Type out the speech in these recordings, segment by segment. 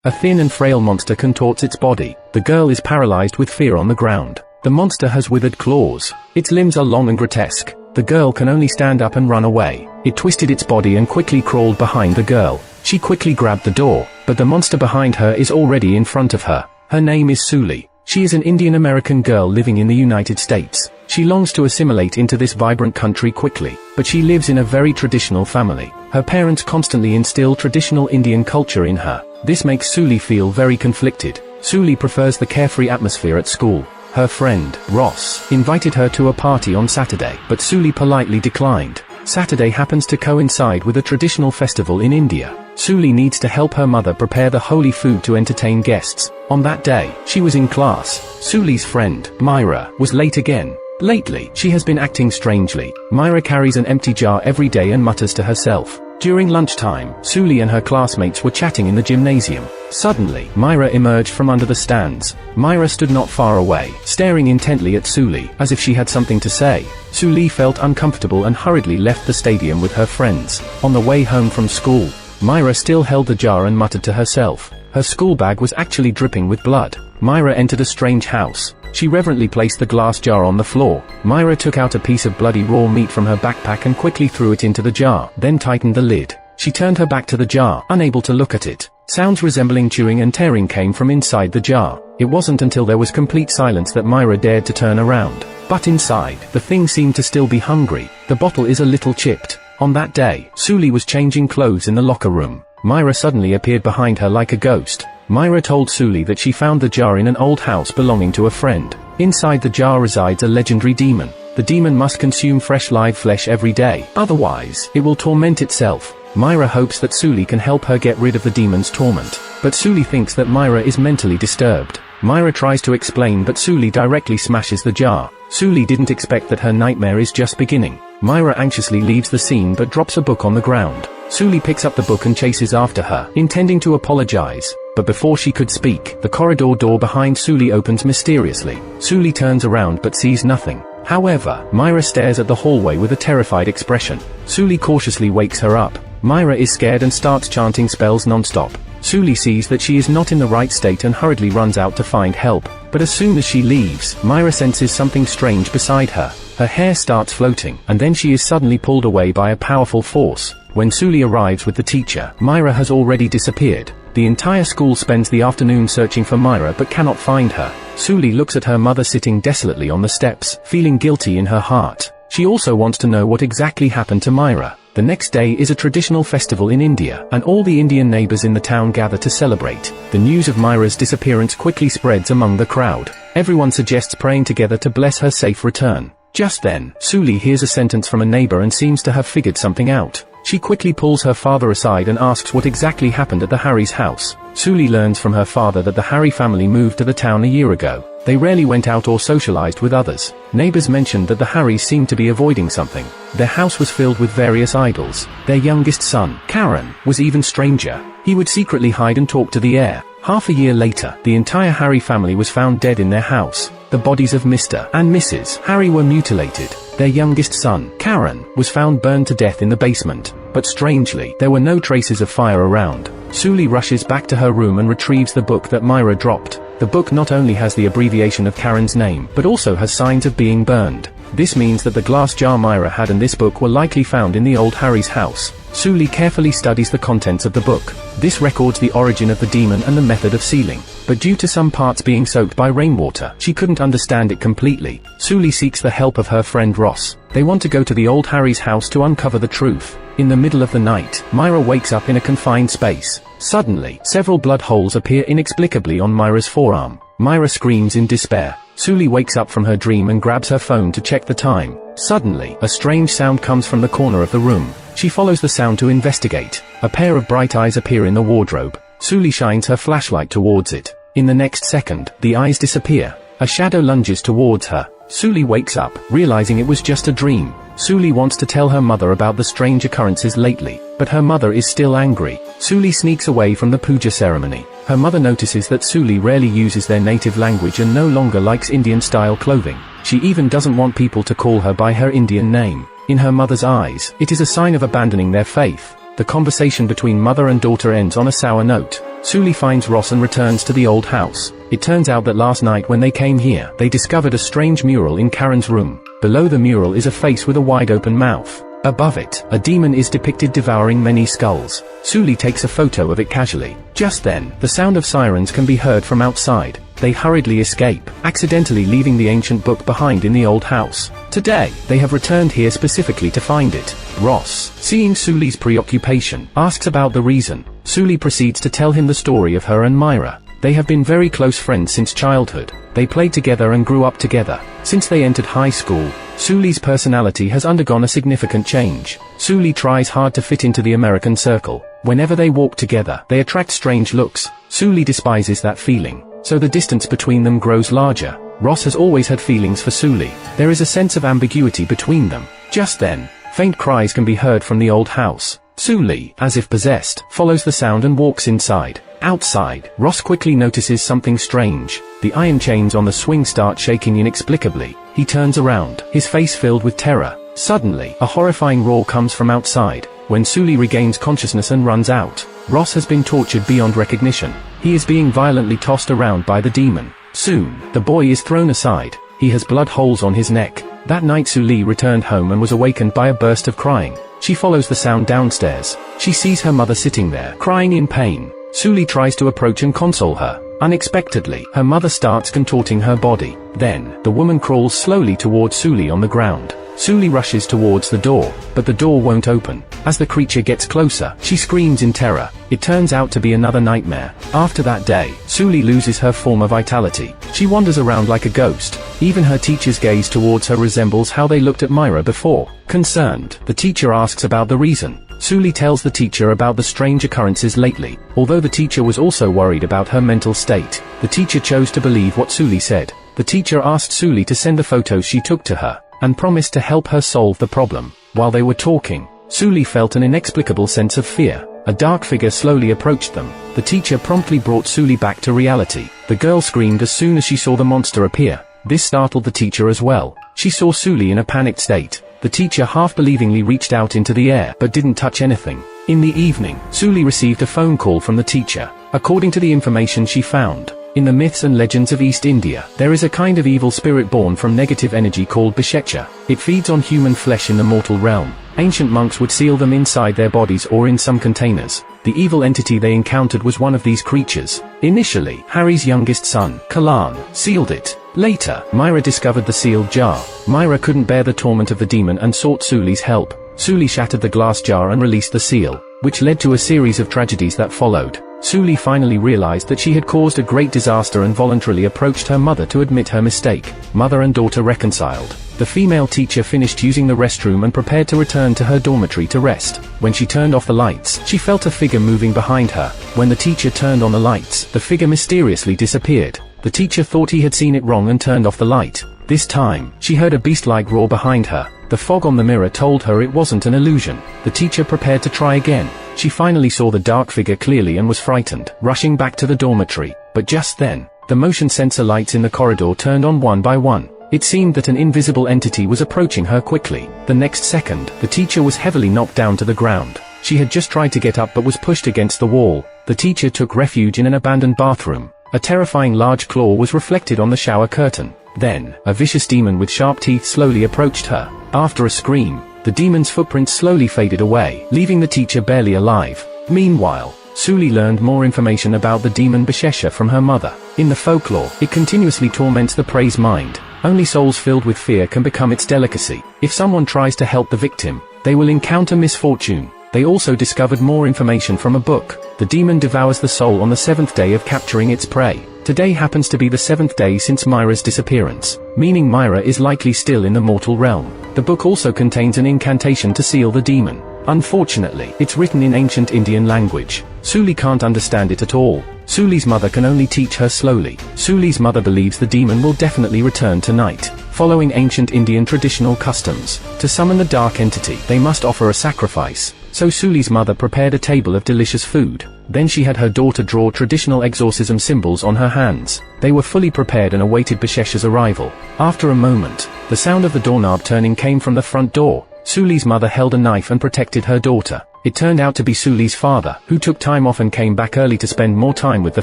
A thin and frail monster contorts its body. The girl is paralyzed with fear on the ground. The monster has withered claws. Its limbs are long and grotesque. The girl can only stand up and run away. It twisted its body and quickly crawled behind the girl. She quickly grabbed the door, but the monster behind her is already in front of her. Her name is Suli. She is an Indian-American girl living in the United States. She longs to assimilate into this vibrant country quickly, but she lives in a very traditional family. Her parents constantly instill traditional Indian culture in her. This makes Suli feel very conflicted. Suli prefers the carefree atmosphere at school. Her friend, Ross, invited her to a party on Saturday, but Suli politely declined. Saturday happens to coincide with a traditional festival in India. Suli needs to help her mother prepare the holy food to entertain guests. On that day, she was in class. Suli's friend, Myra, was late again. Lately, she has been acting strangely. Myra carries an empty jar every day and mutters to herself. During lunchtime, Suli and her classmates were chatting in the gymnasium. Suddenly, Myra emerged from under the stands. Myra stood not far away, staring intently at Suli, as if she had something to say. Suli felt uncomfortable and hurriedly left the stadium with her friends. On the way home from school, Myra still held the jar and muttered to herself. Her school bag was actually dripping with blood. Myra entered a strange house. She reverently placed the glass jar on the floor. Myra took out a piece of bloody raw meat from her backpack and quickly threw it into the jar, then tightened the lid. She turned her back to the jar, unable to look at it. Sounds resembling chewing and tearing came from inside the jar. It wasn't until there was complete silence that Myra dared to turn around. But inside, the thing seemed to still be hungry. The bottle is a little chipped. On that day, Suli was changing clothes in the locker room. Myra suddenly appeared behind her like a ghost. Myra told Suli that she found the jar in an old house belonging to a friend. Inside the jar resides a legendary demon. The demon must consume fresh live flesh every day, otherwise, it will torment itself. Myra hopes that Suli can help her get rid of the demon's torment. But Suli thinks that Myra is mentally disturbed. Myra tries to explain, but Suli directly smashes the jar. Suli didn't expect that her nightmare is just beginning. Myra anxiously leaves the scene but drops a book on the ground. Suli picks up the book and chases after her, intending to apologize. But before she could speak, the corridor door behind Suli opens mysteriously. Suli turns around but sees nothing. However, Myra stares at the hallway with a terrified expression. Suli cautiously wakes her up. Myra is scared and starts chanting spells non-stop. Suli sees that she is not in the right state and hurriedly runs out to find help. But as soon as she leaves, Myra senses something strange beside her. Her hair starts floating, and then she is suddenly pulled away by a powerful force. When Suli arrives with the teacher, Myra has already disappeared. The entire school spends the afternoon searching for Myra but cannot find her. Suli looks at her mother sitting desolately on the steps, feeling guilty in her heart. She also wants to know what exactly happened to Myra. The next day is a traditional festival in India, and all the Indian neighbors in the town gather to celebrate. The news of Myra's disappearance quickly spreads among the crowd. Everyone suggests praying together to bless her safe return. Just then, Suli hears a sentence from a neighbor and seems to have figured something out. She quickly pulls her father aside and asks what exactly happened at the Harry's house. Suli learns from her father that the Harry family moved to the town a year ago. They rarely went out or socialized with others. Neighbors mentioned that the Harrys seemed to be avoiding something. Their house was filled with various idols. Their youngest son, Karen, was even stranger. He would secretly hide and talk to the air. Half a year later, the entire Harry family was found dead in their house. The bodies of Mr. and Mrs. Harry were mutilated. Their youngest son, Karen, was found burned to death in the basement. But strangely, there were no traces of fire around. Suli rushes back to her room and retrieves the book that Myra dropped. The book not only has the abbreviation of Karen's name, but also has signs of being burned. This means that the glass jar Myra had and this book were likely found in the old Harry's house. Suli carefully studies the contents of the book. This records the origin of the demon and the method of sealing. But due to some parts being soaked by rainwater, she couldn't understand it completely. Suli seeks the help of her friend Ross. They want to go to the old Harry's house to uncover the truth. In the middle of the night, Myra wakes up in a confined space. Suddenly, several blood holes appear inexplicably on Myra's forearm. Myra screams in despair. Suli wakes up from her dream and grabs her phone to check the time. Suddenly, a strange sound comes from the corner of the room. She follows the sound to investigate. A pair of bright eyes appear in the wardrobe. Suli shines her flashlight towards it. In the next second, the eyes disappear. A shadow lunges towards her. Suli wakes up, realizing it was just a dream. Suli wants to tell her mother about the strange occurrences lately, but her mother is still angry. Suli sneaks away from the puja ceremony. Her mother notices that Suli rarely uses their native language and no longer likes Indian-style clothing. She even doesn't want people to call her by her Indian name. In her mother's eyes, it is a sign of abandoning their faith. The conversation between mother and daughter ends on a sour note. Suli finds Ross and returns to the old house. It turns out that last night when they came here, they discovered a strange mural in Karen's room. Below the mural is a face with a wide open mouth. Above it, a demon is depicted devouring many skulls. Suli takes a photo of it casually. Just then, the sound of sirens can be heard from outside. They hurriedly escape, accidentally leaving the ancient book behind in the old house. Today, they have returned here specifically to find it. Ross, seeing Suli's preoccupation, asks about the reason. Suli proceeds to tell him the story of her and Myra. They have been very close friends since childhood. They played together and grew up together. Since they entered high school, Suli's personality has undergone a significant change. Suli tries hard to fit into the American circle. Whenever they walk together, they attract strange looks. Suli despises that feeling, so the distance between them grows larger. Ross has always had feelings for Suli. There is a sense of ambiguity between them. Just then, faint cries can be heard from the old house. Suli, as if possessed, follows the sound and walks inside. Outside, Ross quickly notices something strange. The iron chains on the swing start shaking inexplicably. He turns around, his face filled with terror. Suddenly, a horrifying roar comes from outside. When Suli regains consciousness and runs out, Ross has been tortured beyond recognition. He is being violently tossed around by the demon. Soon, the boy is thrown aside. He has blood holes on his neck. That night Suli returned home and was awakened by a burst of crying. She follows the sound downstairs. She sees her mother sitting there, crying in pain. Suli tries to approach and console her. Unexpectedly, her mother starts contorting her body. Then, the woman crawls slowly towards Suli on the ground. Suli rushes towards the door, but the door won't open. As the creature gets closer, she screams in terror. It turns out to be another nightmare. After that day, Suli loses her former vitality. She wanders around like a ghost. Even her teacher's gaze towards her resembles how they looked at Myra before. Concerned, the teacher asks about the reason. Suli tells the teacher about the strange occurrences lately. Although the teacher was also worried about her mental state, the teacher chose to believe what Suli said. The teacher asked Suli to send the photos she took to her, and promised to help her solve the problem. While they were talking, Suli felt an inexplicable sense of fear. A dark figure slowly approached them. The teacher promptly brought Suli back to reality. The girl screamed as soon as she saw the monster appear. This startled the teacher as well. She saw Suli in a panicked state. The teacher half-believingly reached out into the air but didn't touch anything. In the evening, Suli received a phone call from the teacher. According to the information she found, in the myths and legends of East India, there is a kind of evil spirit born from negative energy called Bishecha. It feeds on human flesh in the mortal realm. Ancient monks would seal them inside their bodies or in some containers. The evil entity they encountered was one of these creatures. Initially, Harry's youngest son, Kalan, sealed it. Later, Myra discovered the sealed jar. Myra couldn't bear the torment of the demon and sought Suli's help. Suli shattered the glass jar and released the seal, which led to a series of tragedies that followed. Suli finally realized that she had caused a great disaster and voluntarily approached her mother to admit her mistake. Mother and daughter reconciled. The female teacher finished using the restroom and prepared to return to her dormitory to rest. When she turned off the lights, she felt a figure moving behind her. When the teacher turned on the lights, the figure mysteriously disappeared. The teacher thought he had seen it wrong and turned off the light. This time, she heard a beast-like roar behind her. The fog on the mirror told her it wasn't an illusion. The teacher prepared to try again. She finally saw the dark figure clearly and was frightened, rushing back to the dormitory. But just then, the motion sensor lights in the corridor turned on one by one. It seemed that an invisible entity was approaching her quickly. The next second, the teacher was heavily knocked down to the ground. She had just tried to get up but was pushed against the wall. The teacher took refuge in an abandoned bathroom. A terrifying large claw was reflected on the shower curtain. Then, a vicious demon with sharp teeth slowly approached her. After a scream, the demon's footprints slowly faded away, leaving the teacher barely alive. Meanwhile, Suli learned more information about the demon Bishecha from her mother. In the folklore, it continuously torments the prey's mind. Only souls filled with fear can become its delicacy. If someone tries to help the victim, they will encounter misfortune. They also discovered more information from a book. The demon devours the soul on the 7th day of capturing its prey. Today happens to be the 7th day since Myra's disappearance, meaning Myra is likely still in the mortal realm. The book also contains an incantation to seal the demon. Unfortunately, it's written in ancient Indian language. Suli can't understand it at all. Suli's mother can only teach her slowly. Suli's mother believes the demon will definitely return tonight. Following ancient Indian traditional customs, to summon the dark entity, they must offer a sacrifice. So Suli's mother prepared a table of delicious food. Then she had her daughter draw traditional exorcism symbols on her hands. They were fully prepared and awaited Bishecha's arrival. After a moment, the sound of the doorknob turning came from the front door. Suli's mother held a knife and protected her daughter. It turned out to be Suli's father, who took time off and came back early to spend more time with the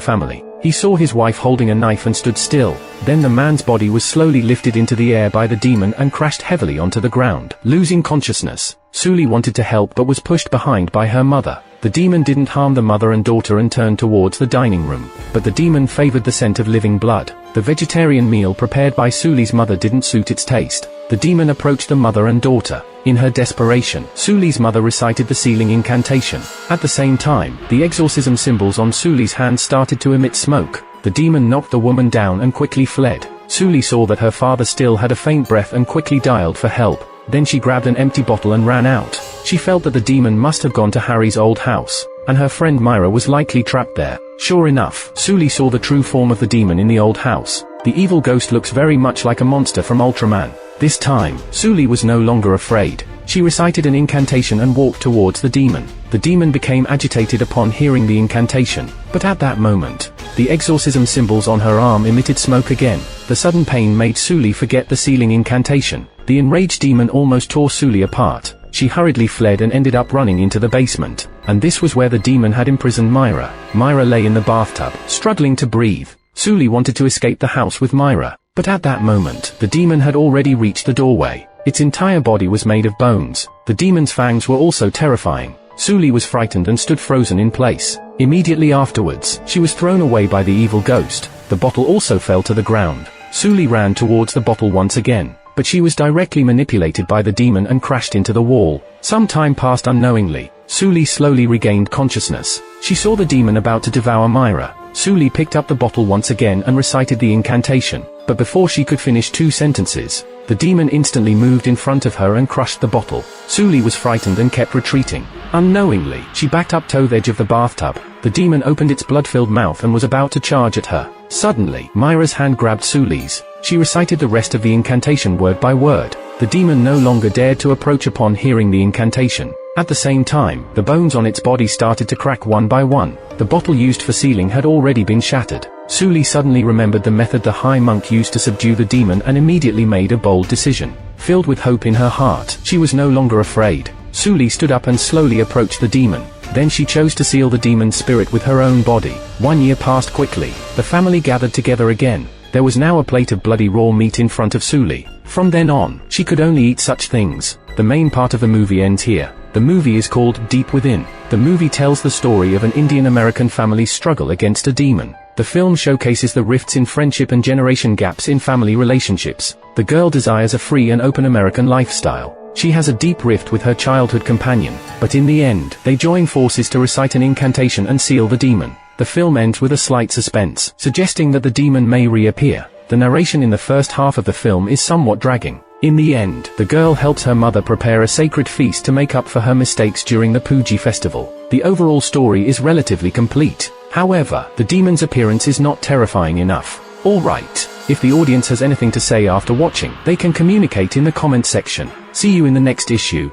family. He saw his wife holding a knife and stood still. Then the man's body was slowly lifted into the air by the demon and crashed heavily onto the ground. Losing consciousness, Suli wanted to help but was pushed behind by her mother. The demon didn't harm the mother and daughter and turned towards the dining room, but the demon favored the scent of living blood. The vegetarian meal prepared by Suli's mother didn't suit its taste. The demon approached the mother and daughter. In her desperation, Suli's mother recited the sealing incantation. At the same time, the exorcism symbols on Suli's hands started to emit smoke. The demon knocked the woman down and quickly fled. Suli saw that her father still had a faint breath and quickly dialed for help. Then she grabbed an empty bottle and ran out. She felt that the demon must have gone to Harry's old house, and her friend Myra was likely trapped there. Sure enough, Suli saw the true form of the demon in the old house. The evil ghost looks very much like a monster from Ultraman. This time, Suli was no longer afraid. She recited an incantation and walked towards the demon. The demon became agitated upon hearing the incantation, but at that moment, the exorcism symbols on her arm emitted smoke again. The sudden pain made Suli forget the sealing incantation. The enraged demon almost tore Suli apart. She hurriedly fled and ended up running into the basement. And this was where the demon had imprisoned Myra. Myra lay in the bathtub, struggling to breathe. Suli wanted to escape the house with Myra, but at that moment, the demon had already reached the doorway. Its entire body was made of bones. The demon's fangs were also terrifying. Suli was frightened and stood frozen in place. Immediately afterwards, she was thrown away by the evil ghost. The bottle also fell to the ground. Suli ran towards the bottle once again, but she was directly manipulated by the demon and crashed into the wall. Some time passed unknowingly. Suli slowly regained consciousness. She saw the demon about to devour Myra. Suli picked up the bottle once again and recited the incantation, but before she could finish 2 sentences, the demon instantly moved in front of her and crushed the bottle. Suli was frightened and kept retreating. Unknowingly, she backed up to the edge of the bathtub. The demon opened its blood-filled mouth and was about to charge at her. Suddenly, Myra's hand grabbed Suli's. She recited the rest of the incantation word by word. The demon no longer dared to approach upon hearing the incantation. At the same time, the bones on its body started to crack one by one. The bottle used for sealing had already been shattered. Suli suddenly remembered the method the High Monk used to subdue the demon and immediately made a bold decision. Filled with hope in her heart, she was no longer afraid. Suli stood up and slowly approached the demon. Then she chose to seal the demon's spirit with her own body. 1 year passed quickly. The family gathered together again. There was now a plate of bloody raw meat in front of Suli. From then on, she could only eat such things. The main part of the movie ends here. The movie is called Deep Within. The movie tells the story of an Indian-American family's struggle against a demon. The film showcases the rifts in friendship and generation gaps in family relationships. The girl desires a free and open American lifestyle. She has a deep rift with her childhood companion, but in the end, they join forces to recite an incantation and seal the demon. The film ends with a slight suspense, suggesting that the demon may reappear. The narration in the first half of the film is somewhat dragging. In the end, the girl helps her mother prepare a sacred feast to make up for her mistakes during the Puji festival. The overall story is relatively complete. However, the demon's appearance is not terrifying enough. Alright, if the audience has anything to say after watching, they can communicate in the comment section. See you in the next issue.